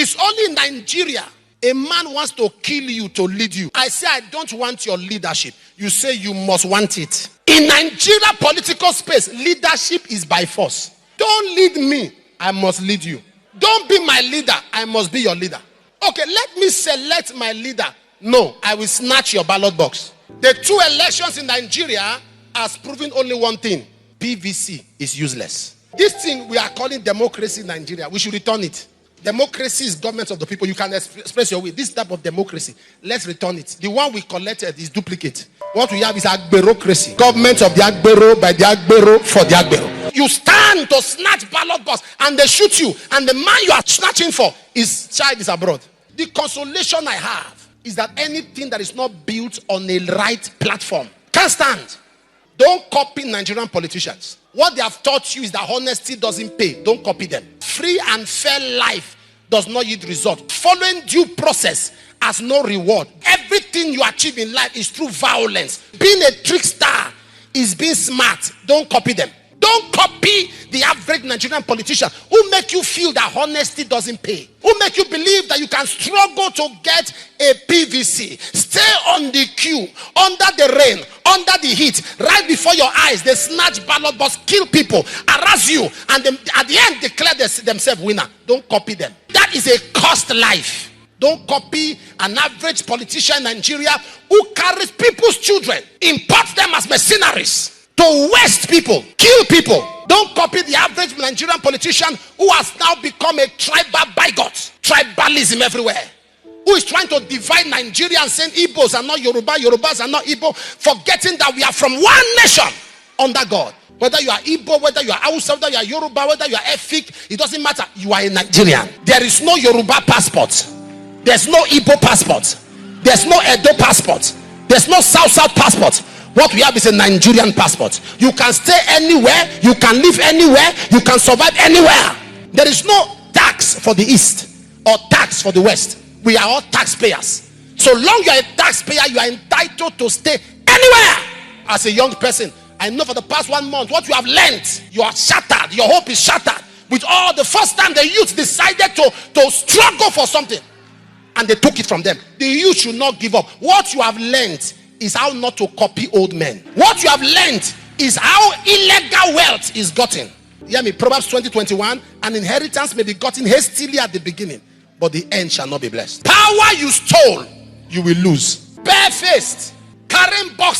It's only in Nigeria a man wants to kill you to lead you. I say I don't want your leadership. You say you must want it. In Nigeria political space, leadership is by force. Don't lead me, I must lead you. Don't be my leader, I must be your leader. Okay, let me select my leader. No, I will snatch your ballot box. The 2 elections in Nigeria has proven only one thing. PVC is useless. This thing we are calling democracy in Nigeria, we should return it. Democracy is government of the people. You can express your will. This type of democracy, let's return it. The one we collected is duplicate. What we have is Agberocracy. Government of the Agbero, by the Agbero, for the Agbero. You stand to snatch ballot box and they shoot you, and the man you are snatching for, his child is abroad. The consolation I have is that anything that is not built on a right platform can't stand. Don't copy Nigerian politicians. What they have taught you is that honesty doesn't pay. Don't copy them. Free and fair life does not yield result. Following due process has no reward. Everything you achieve in life is through violence. Being a trickster is being smart. Don't copy them. Don't copy the average Nigerian politician who make you feel that honesty doesn't pay. Who make you believe that you can struggle to get a PVC. Stay on the queue, under the rain, under the heat, right before your eyes. They snatch ballot box, kill people, harass you, and at the end declare themselves winner. Don't copy them. That is a cursed life. Don't copy an average politician in Nigeria who carries people's children, imports them as mercenaries to waste people, kill people. Don't copy the average Nigerian politician who has now become a tribal bigot. Tribalism everywhere. Who is trying to divide Nigeria and saying Igbos are not Yoruba, Yorubas are not Igbo, forgetting that we are from one nation under God. Whether you are Igbo, whether you are Hausa, whether you are Yoruba, whether you are Efik, it doesn't matter. You are a Nigerian. There is no Yoruba passport. There's no Igbo passport. There's no Edo passport. There's no South passport. What we have is a Nigerian passport. You can stay anywhere, you can live anywhere, you can survive anywhere. There is no tax for the East or tax for the West. We are all taxpayers. So long you are a taxpayer, you are entitled to stay anywhere. As a young person, I know for the past 1 month what you have learned. You are shattered. Your hope is shattered. With all the first time the youth decided to struggle for something, and they took it from them. The youth should not give up. What you have learned is how not to copy old men. What you have learned is how illegal wealth is gotten. Hear me, Proverbs 20:21, an inheritance may be gotten hastily at the beginning, but the end shall not be blessed. Power you stole, you will lose. Barefaced, carrying box